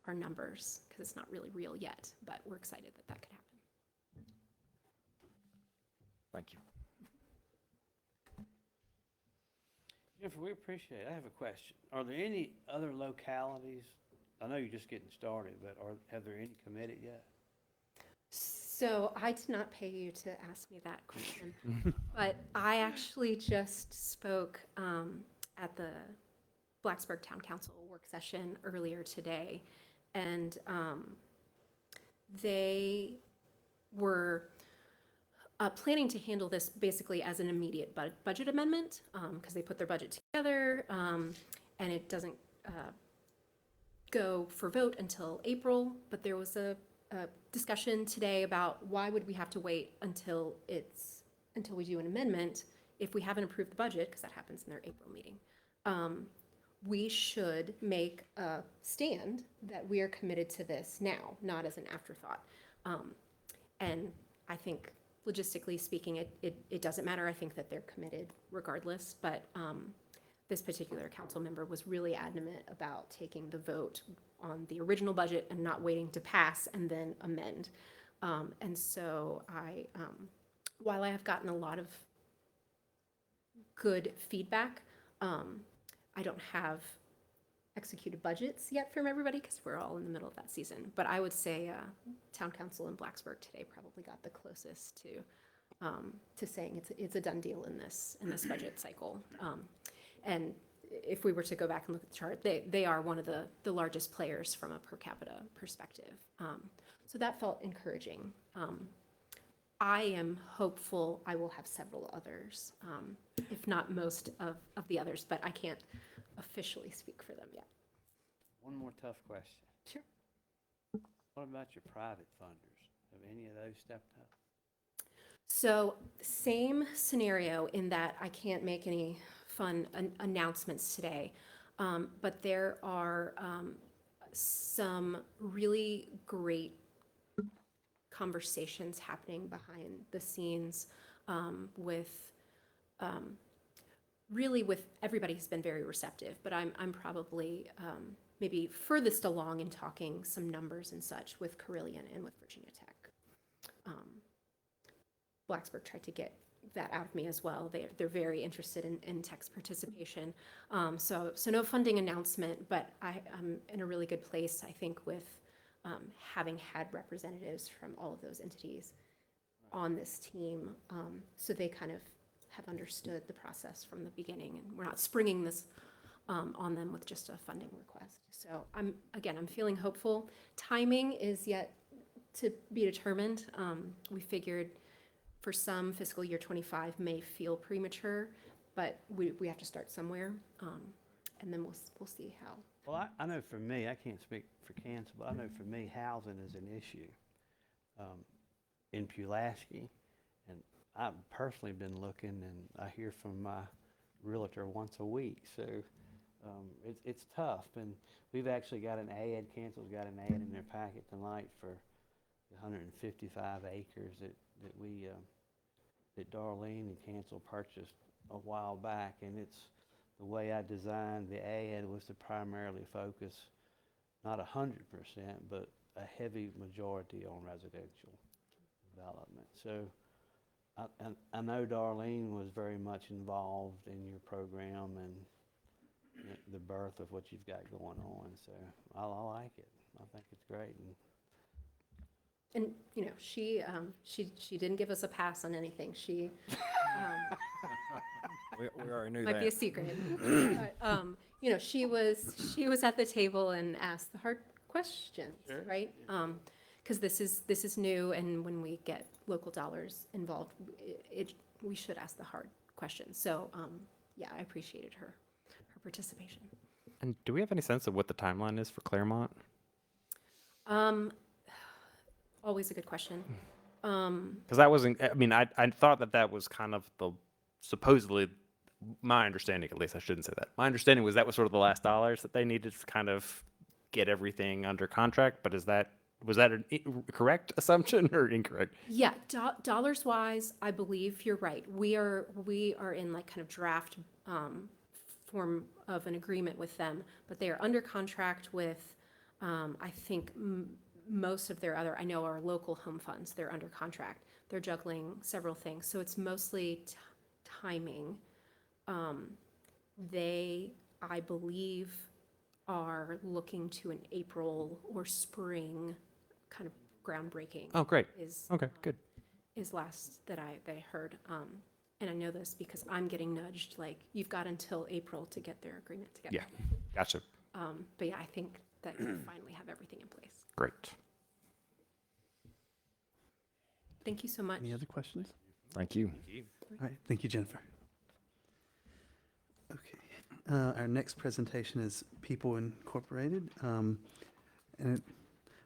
our numbers, because it's not really real yet, but we're excited that that could happen. Thank you. Jennifer, we appreciate it. I have a question. Are there any other localities? I know you're just getting started, but have there any committed yet? So I did not pay you to ask me that question, but I actually just spoke at the Blacksburg Town Council work session earlier today, and they were planning to handle this basically as an immediate budget amendment, because they put their budget together, and it doesn't go for vote until April, but there was a discussion today about why would we have to wait until we do an amendment if we haven't approved the budget, because that happens in their April meeting. We should make a stand that we are committed to this now, not as an afterthought. And I think logistically speaking, it doesn't matter. I think that they're committed regardless, but this particular council member was really adamant about taking the vote on the original budget and not waiting to pass and then amend. And so while I have gotten a lot of good feedback, I don't have executed budgets yet from everybody because we're all in the middle of that season. But I would say town council in Blacksburg today probably got the closest to saying it's a done deal in this budget cycle. And if we were to go back and look at the chart, they are one of the largest players from a per capita perspective. So that felt encouraging. I am hopeful I will have several others, if not most of the others, but I can't officially speak for them yet. One more tough question. Sure. What about your private funders? Have any of those stepped up? So same scenario in that I can't make any fun announcements today, but there are some really great conversations happening behind the scenes with really with everybody who's been very receptive, but I'm probably maybe furthest along in talking some numbers and such with Carilion and with Virginia Tech. Blacksburg tried to get that out of me as well. They're very interested in Tech's participation. So no funding announcement, but I'm in a really good place, I think, with having had representatives from all of those entities on this team. So they kind of have understood the process from the beginning, and we're not springing this on them with just a funding request. So I'm feeling hopeful. Timing is yet to be determined. We figured for some fiscal year 25 may feel premature, but we have to start somewhere, and then we'll see how. Well, I know for me, I can't speak for Kansas, but I know for me, housing is an issue in Pulaski. And I've personally been looking, and I hear from my realtor once a week. So it's tough. And we've actually got an ad, Kansas got an ad in their packet tonight for the 155 acres that Darlene and Kansas purchased a while back. And it's the way I designed the ad was to primarily focus not 100%, but a heavy majority on residential development. So I know Darlene was very much involved in your program and the birth of what you've got going on. So I like it. I think it's great. And you know, she didn't give us a pass on anything. She We already knew might that. be a secret. But, you know, she was at the table and asked the hard questions, Sure. right? Because this is new, and when we get local dollars involved, we should ask the hard questions. So yeah, I appreciated her participation. And do we have any sense of what the timeline is for Claremont? Always a good question. Because that wasn't, I mean, I thought that was kind of supposedly, my understanding, at least I shouldn't say that. My understanding was that was sort of the last dollars that they needed to kind of get everything under contract, but was that a correct assumption or incorrect? Yeah, dollars wise, I believe you're right. We are in like kind of draft form of an agreement with them, but they are under contract with I think most of their other, I know our local home funds, they're under contract. They're juggling several things, so it's mostly timing. They, I believe, are looking to an April or spring kind of groundbreaking. Oh, great. Is Okay, good. is last that I heard. And I know this because I'm getting nudged, like, you've got until April to get their agreement together. Yeah, gotcha. But yeah, I think that you finally have everything in place. Great. Thank you so much. Any other questions? Thank you. All right, thank you, Jennifer. Okay, our next presentation is People Incorporated. And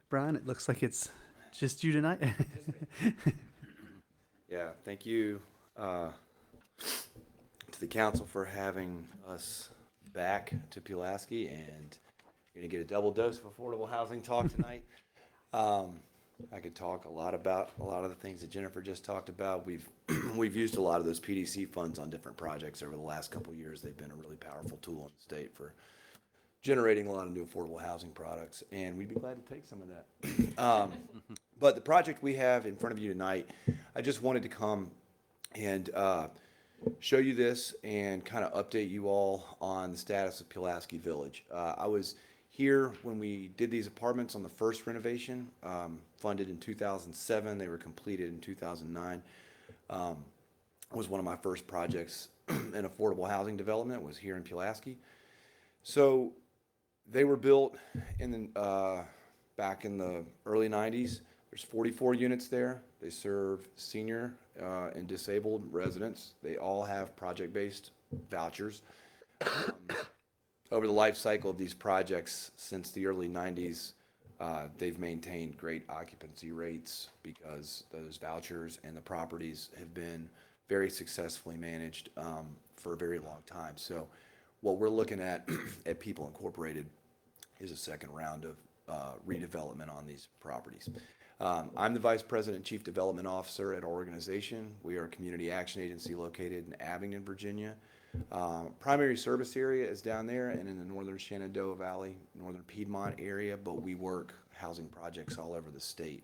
Brian, it looks like it's just you tonight. Yeah, thank you to the council for having us back to Pulaski, and you're gonna get a double dose of affordable housing talk tonight. I could talk a lot about a lot of the things that Jennifer just talked about. We've used a lot of those PDC funds on different projects over the last couple of years. They've been a really powerful tool in the state for generating a lot of new affordable housing products, and we'd be glad to take some of that. But the project we have in front of you tonight, I just wanted to come and show you this and kind of update you all on the status of Pulaski Village. I was here when we did these apartments on the first renovation, funded in 2007. They were completed in 2009. Was one of my first projects in affordable housing development, was here in Pulaski. So they were built in back in the early 90s. There's 44 units there. They serve senior and disabled residents. They all have project-based vouchers. Over the life cycle of these projects since the early 90s, they've maintained great occupancy rates because those vouchers and the properties have been very successfully managed for a very long time. So what we're looking at People Incorporated is a second round of redevelopment on these properties. I'm the Vice President and Chief Development Officer at our organization. We are a community action agency located in Abingdon, Virginia. Primary service area is down there and in the northern Shenandoah Valley, northern Piedmont area, but we work housing projects all over the state.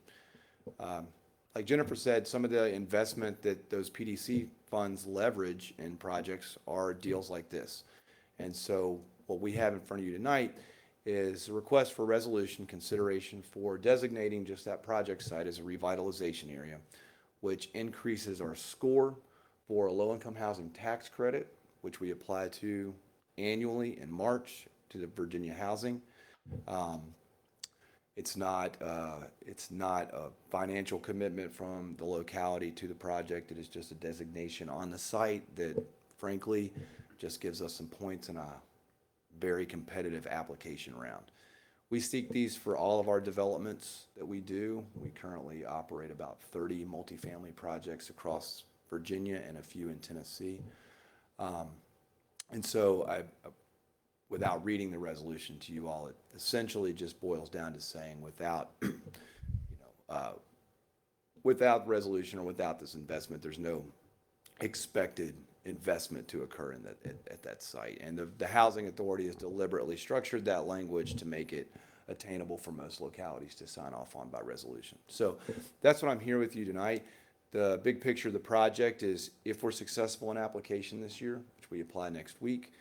Like Jennifer said, some of the investment that those PDC funds leverage in projects are deals like this. And so what we have in front of you tonight is a request for resolution consideration for designating just that project site as a revitalization area, which increases our score for a low-income housing tax credit, which we apply to annually in March to the Virginia Housing. It's not a financial commitment from the locality to the project. It is just a designation on the site that frankly just gives us some points in a very competitive application round. We seek these for all of our developments that we do. We currently operate about 30 multifamily projects across Virginia and a few in Tennessee. And so without reading the resolution to you all, it essentially just boils down to saying without resolution or without this investment, there's no expected investment to occur at that site. And the Housing Authority has deliberately structured that language to make it attainable for most localities to sign off on by resolution. So that's what I'm here with you tonight. The big picture of the project is if we're successful in application this year, which we apply next week,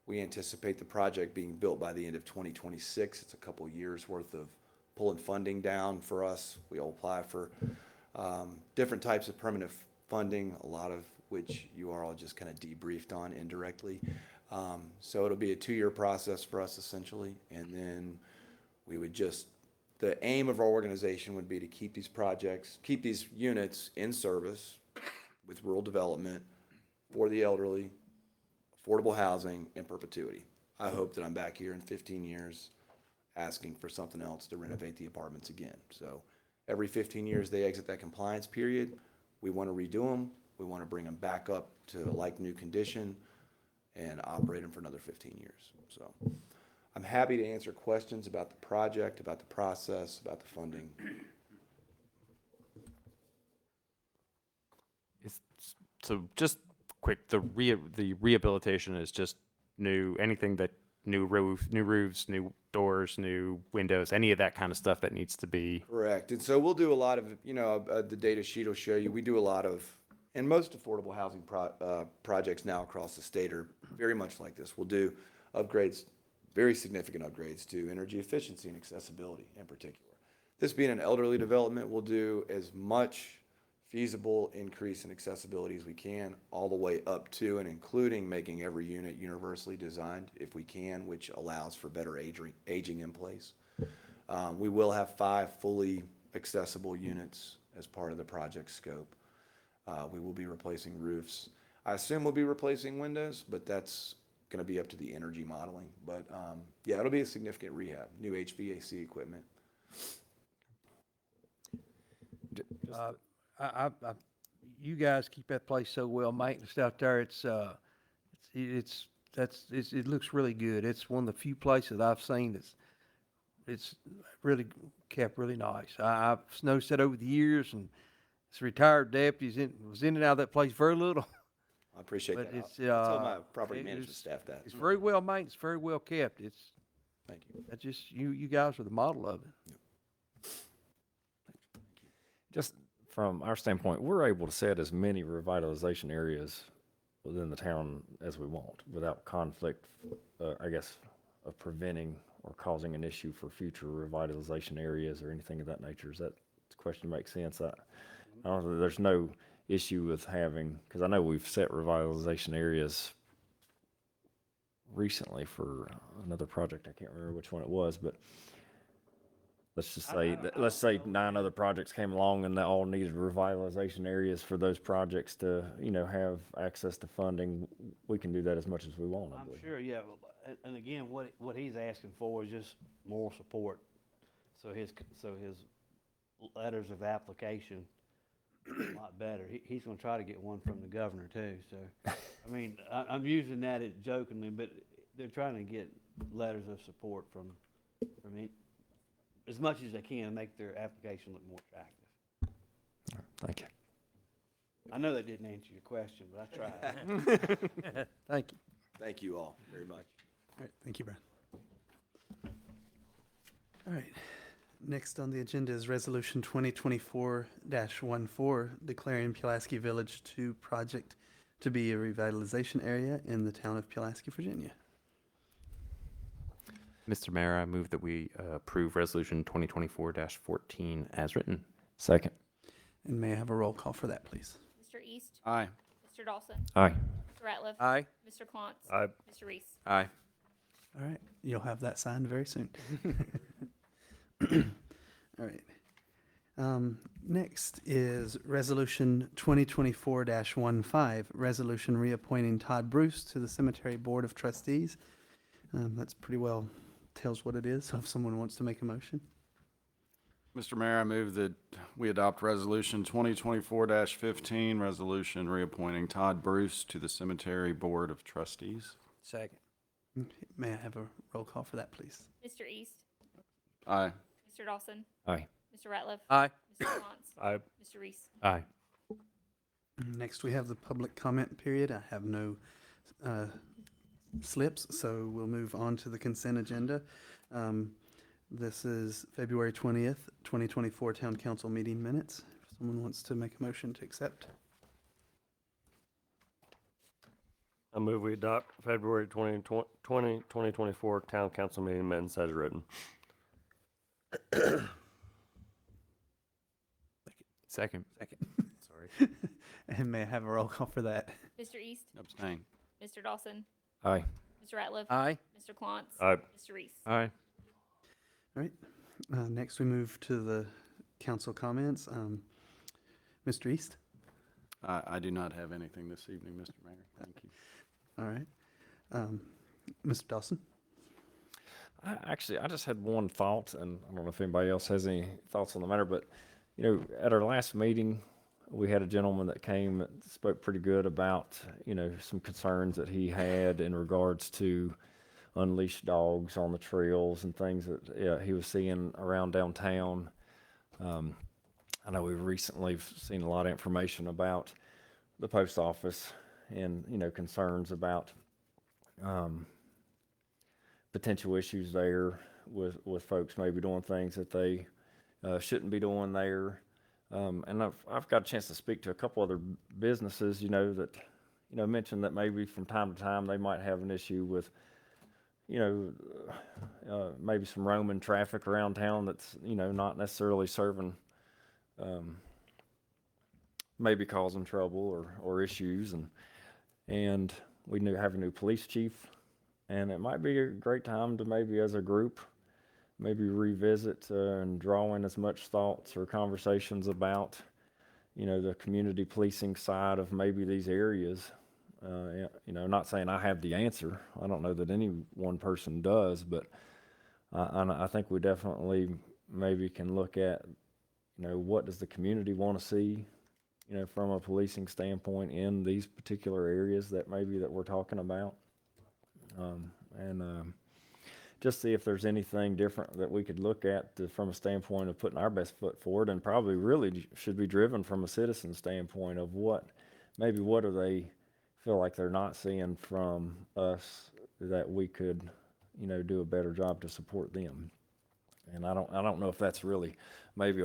we anticipate the project being built by the end of 2026. It's a couple years worth of pulling funding down for us. We'll apply for different types of permanent funding, a lot of which you are all just kind of debriefed on indirectly. So it'll be a 2-year process for us essentially. And then we would the aim of our organization would be to keep these units in service with rural development for the elderly, affordable housing in perpetuity. I hope that I'm back here in 15 years asking for something else to renovate the apartments again. So every 15 years they exit that compliance period. We want to redo them. We want to bring them back up to like new condition and operate them for another 15 years. So I'm happy to answer questions about the project, about the process, about the funding. So just quick, the rehabilitation is just new, anything that new roofs, new doors, new windows, any of that kind of stuff that needs to be. Correct. And so we'll do a lot of, the data sheet will show you, we do a lot of, and most affordable housing projects now across the state are very much like this. We'll do upgrades, very significant upgrades to energy efficiency and accessibility in particular. This being an elderly development, we'll do as much feasible increase in accessibility as we can, all the way up to and including making every unit universally designed if we can, which allows for better aging in place. We will have 5 fully accessible units as part of the project scope. We will be replacing roofs. I assume we'll be replacing windows, but that's going to be up to the energy modeling. But yeah, it'll be a significant rehab, new HVAC equipment. You guys keep that place so well maintenance out there. It looks really good. It's one of the few places I've seen it's really kept really nice. I've noticed that over the years, and it's retired deputies was in and out of that place very little. I appreciate But that. it's, I'll tell my uh, property it management is- staff that. It's very well maintenance, very well kept. Thank you. That's just you guys are the model of it. Just from our standpoint, we're able to set as many revitalization areas within the town as we want without conflict, I guess, of preventing or causing an issue for future revitalization areas or anything of that nature. Does that question make sense? I don't know, there's no issue with having, because I know we've set revitalization areas recently for another project. I can't remember which one it was, but let's just say, let's say 9 other projects came along and they all needed revitalization areas for those projects to, have access to funding. We can do that as much as we want, I I'm believe. sure, yeah, and again, what he's asking for is just moral support. So his letters of application a lot better. He's gonna try to get one from the governor too, so, I mean, I'm using that jokingly, but they're trying to get letters of support from as much as they can to make their application look more attractive. Thank you. I know that didn't answer your question, but I tried. Thank you. Thank you all very much. All right, thank you, Brian. All right, next on the agenda is Resolution 2024-14, declaring Pulaski Village 2 project to be a revitalization area in the town of Pulaski, Virginia. Mr. Mayor, I move that we approve Resolution 2024-14 as written. Second. And may I have a roll call for that, please? Mr. East? Aye. Mr. Dawson? Aye. Mr. Ratliff? Aye. Mr. Klontz? Aye. Mr. Reese? Aye. All right, you'll have that signed very soon. All right. Next is Resolution 2024-15, resolution reappointing Todd Bruce to the Cemetery Board of Trustees. That's pretty well tells what it is, so if someone wants to make a motion. Mr. Mayor, I move that we adopt Resolution 2024-15, resolution reappointing Todd Bruce to the Cemetery Board of Trustees. Second. Okay, may I have a roll call for that, please? Mr. East? Aye. Mr. Dawson? Aye. Mr. Ratliff? Aye. Mr. Klontz? Aye. Mr. Reese? Aye. Next, we have the public comment period. I have no slips, so we'll move on to the consent agenda. This is February 20th, 2024 Town Council meeting minutes. If someone wants to make a motion to accept. I move we adopt February 2024 Town Council meeting minutes as written. Second. Sorry. And may I have a roll call for that? Mr. East? Abstain. Mr. Dawson? Aye. Mr. Ratliff? Aye. Mr. Klontz? Aye. Mr. Reese? Aye. All right. Next, we move to the council comments. Mr. East? I do not have anything this evening, Mr. Mayor. Thank you. All right. Mr. Dawson? I just had one thought, and I don't know if anybody else has any thoughts on the matter, but, at our last meeting, we had a gentleman that came that spoke pretty good about, some concerns that he had in regards to unleashed dogs on the trails and things that he was seeing around downtown. I know we've recently seen a lot of information about the post office and, concerns about potential issues there with folks maybe doing things that they shouldn't be doing there. And I've got a chance to speak to a couple other businesses, that, mentioned that maybe from time to time they might have an issue with, maybe some Roman traffic around town that's, not necessarily serving, maybe causing trouble or issues. And we have a new police chief, and it might be a great time to maybe as a group, maybe revisit and draw in as much thoughts or conversations about, the community policing side of maybe these areas. Not saying I have the answer. I don't know that any one person does, but I think we definitely maybe can look at, what does the community want to see, from a policing standpoint in these particular areas that we're talking about. Just see if there's anything different that we could look at from a standpoint of putting our best foot forward, and probably really should be driven from a citizen standpoint of what do they feel like they're not seeing from us that we could, do a better job to support them. And I don't know if that's really maybe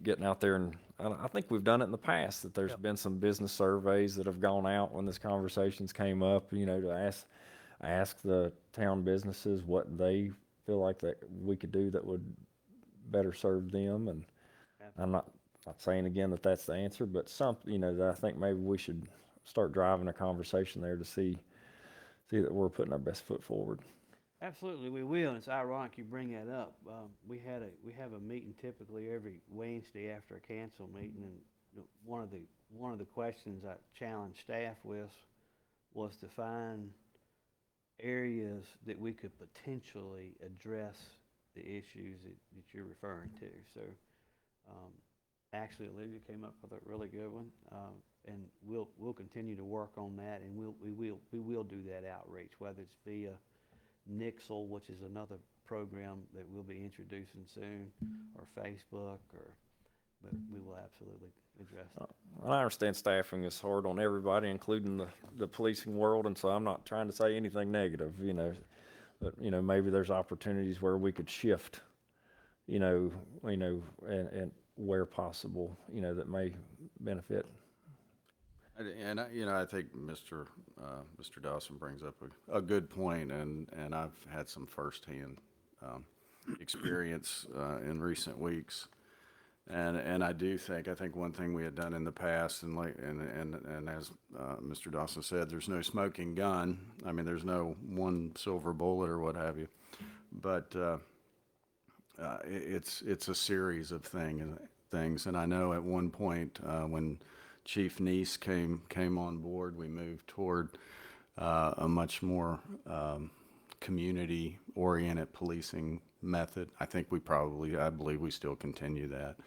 getting out there, and I think we've done it in the past, that there's been some business surveys that have gone out when this conversations came up, to ask the town businesses what they feel like that we could do that would better serve them. And I'm not saying again that that's the answer, but that I think maybe we should start driving a conversation there to see that we're putting our best foot forward. Absolutely, we will. And it's ironic you bring that up. We have a meeting typically every Wednesday after a council meeting, and one of the questions I challenged staff with was to find areas that we could potentially address the issues that you're referring to. So, actually, Olivia came up with a really good one, and we'll continue to work on that, and we will do that outreach, whether it's via Nixle, which is another program that we'll be introducing soon, or Facebook, but we will absolutely address it. I understand staffing is hard on everybody, including the policing world, and so I'm not trying to say anything negative, but, maybe there's opportunities where we could shift, and where possible, that may benefit. And I think Mr. Dawson brings up a good point, and I've had some firsthand experience in recent weeks. And I think one thing we had done in the past, and as Mr. Dawson said, there's no smoking gun. I mean, there's no one silver bullet or what have you, but it's a series of things. And I know at one point when Chief Neese came on board, we moved toward a much more community-oriented policing method. I believe we still continue that,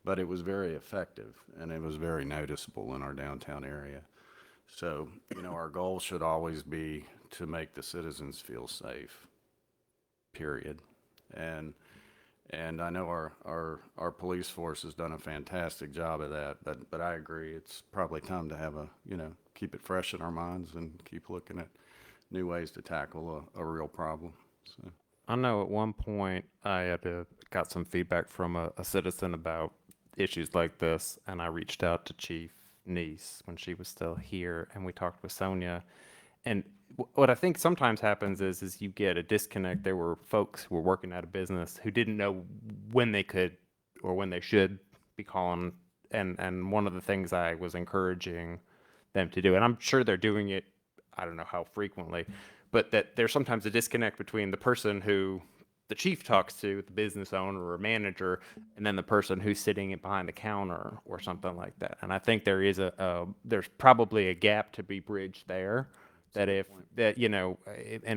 but it was very effective, and it was very noticeable in our downtown area. So, our goal should always be to make the citizens feel safe, period. And I know our police force has done a fantastic job of that, but I agree, it's probably time to have keep it fresh in our minds and keep looking at new ways to tackle a real problem. So. I know at one point I got some feedback from a citizen about issues like this, and I reached out to Chief Neese when she was still here, and we talked with Sonia. And what I think sometimes happens is you get a disconnect. There were folks who were working at a business who didn't know when they could or when they should be calling. And one of the things I was encouraging them to do, and I'm sure they're doing it, I don't know how frequently, but that there's sometimes a disconnect between the person who the chief talks to, the business owner or manager, and then the person who's sitting behind the counter or something like that. And I think there is there's probably a gap to be bridged there. And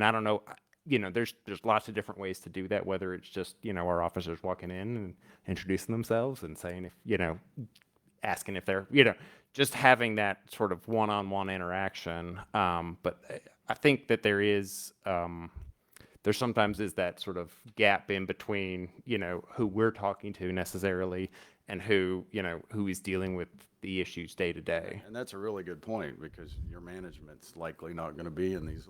I don't know, there's lots of different ways to do that, whether it's just, our officers walking in and introducing themselves and saying asking if they're, just having that sort of one-on-one interaction. But I think that there is there sometimes is that sort of gap in between, you know, who we're talking to necessarily and who, you know, who is dealing with the issues day to day. And that's a really good point, because your management's likely not gonna be in these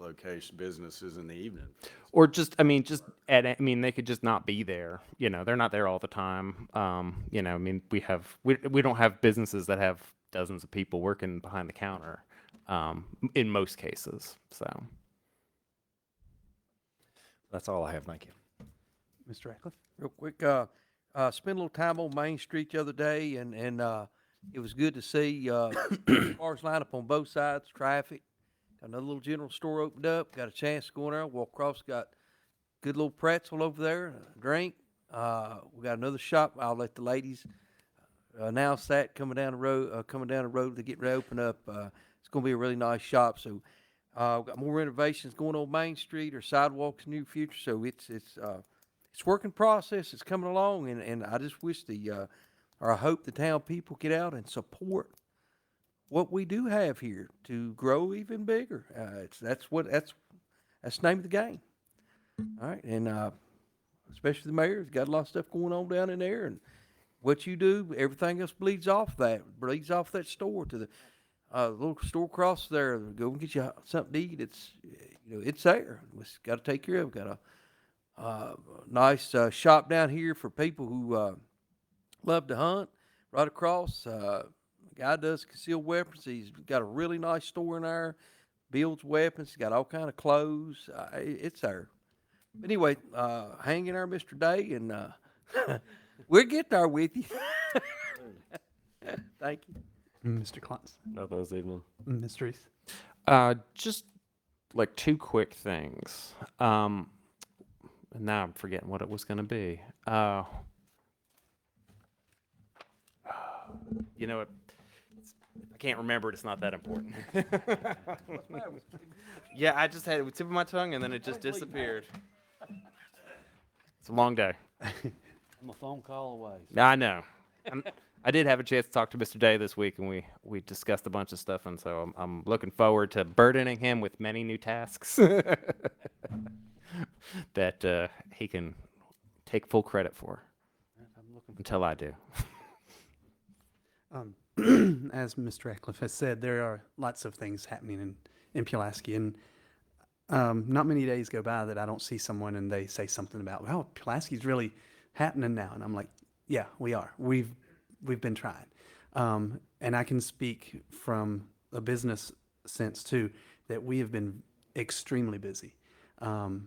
businesses in the evening. Or just, I mean, I mean, they could just not be there. You know, they're not there all the time. You know, I mean, we don't have businesses that have dozens of people working behind the counter, in most cases. So That's all I have. Thank you. Mr. Ratcliffe? Real quick, spent a little time on Main Street the other day, and it was good to see cars line up on both sides, traffic. Got another little general store opened up. Got a chance to go in there, walk across. Got good little pretzel over there, a drink. We got another shop. I'll let the ladies announce that coming down the road. They get ready to open up. It's going to be a really nice shop. So we've got more renovations going on Main Street or sidewalks in the near future. So it's work in process. It's coming along, and I just wish or I hope the town people get out and support what we do have here to grow even bigger. That's the name of the game. All right, and especially the mayor's got a lot of stuff going on down in there, and what you do, everything else bleeds off that store to the little store across there. Go and get you something to eat. It's it's there. We got to take care of it. Got a nice shop down here for people who love to hunt. Right across, guy does concealed weapons. He's got a really nice store in there. Builds weapons. He's got all kind of clothes. It's there. But anyway, hang in there, Mr. Day, and we'll get there with you. Thank you. Mr. Klotz? Nothing this evening. Mr. Reese? Just like two quick things. Now I'm forgetting what it was going to be. You know what? I can't remember it. It's not that important. Yeah, I just had it with the tip of my tongue and then it just disappeared. It's a long day. I'm a phone call away. I know. I did have a chance to talk to Mr. Day this week, and we discussed a bunch of stuff, and so I'm looking forward to burdening him with many new tasks that he can take full credit for until I do. As Mr. Ratcliffe has said, there are lots of things happening in Pulaski, and not many days go by that I don't see someone and they say something about, well, Pulaski's really happening now, and I'm like, yeah, we are. We've been trying, and I can speak from a business sense too that we have been extremely busy. I've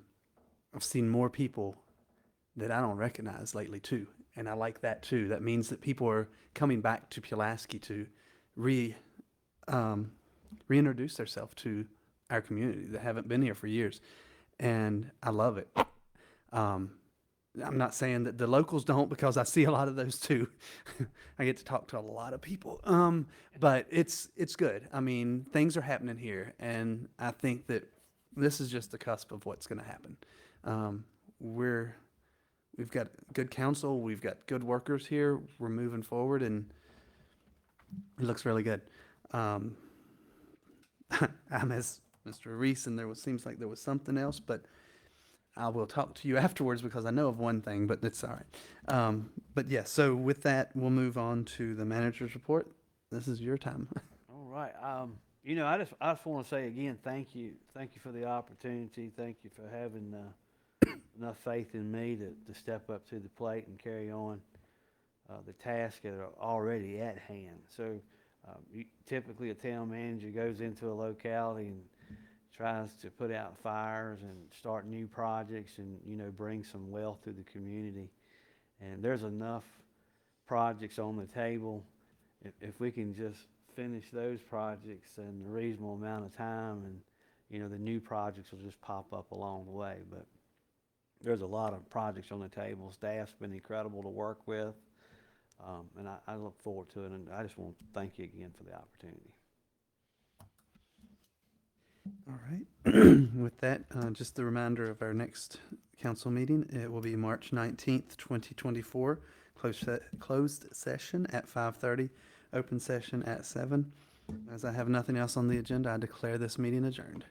seen more people that I don't recognize lately too, and I like that too. That means that people are coming back to Pulaski to reintroduce themselves to our community that haven't been here for years, and I love it. I'm not saying that the locals don't, because I see a lot of those too. I get to talk to a lot of people, but it's good. I mean, things are happening here, and I think that this is just the cusp of what's going to happen. We've got good council, we've got good workers here. We're moving forward, and it looks really good. I'm as Mr. Reese, and seems like there was something else, but I will talk to you afterwards because I know of one thing, but it's all right. But yeah, so with that, we'll move on to the manager's report. This is your time. All right. I just want to say again, thank you for the opportunity. Thank you for having enough faith in me to step up to the plate and carry on the tasks that are already at hand. So typically a town manager goes into a locality and tries to put out fires and start new projects and, bring some wealth to the community. And there's enough projects on the table. If we can just finish those projects in a reasonable amount of time, and, the new projects will just pop up along the way. But there's a lot of projects on the table. Staff's been incredible to work with. And I look forward to it. And I just want to thank you again for the opportunity. All right. With that, just a reminder of our next council meeting. It will be March 19th, 2024, closed session at 5:30, open session at 7. As I have nothing else on the agenda, I declare this meeting adjourned.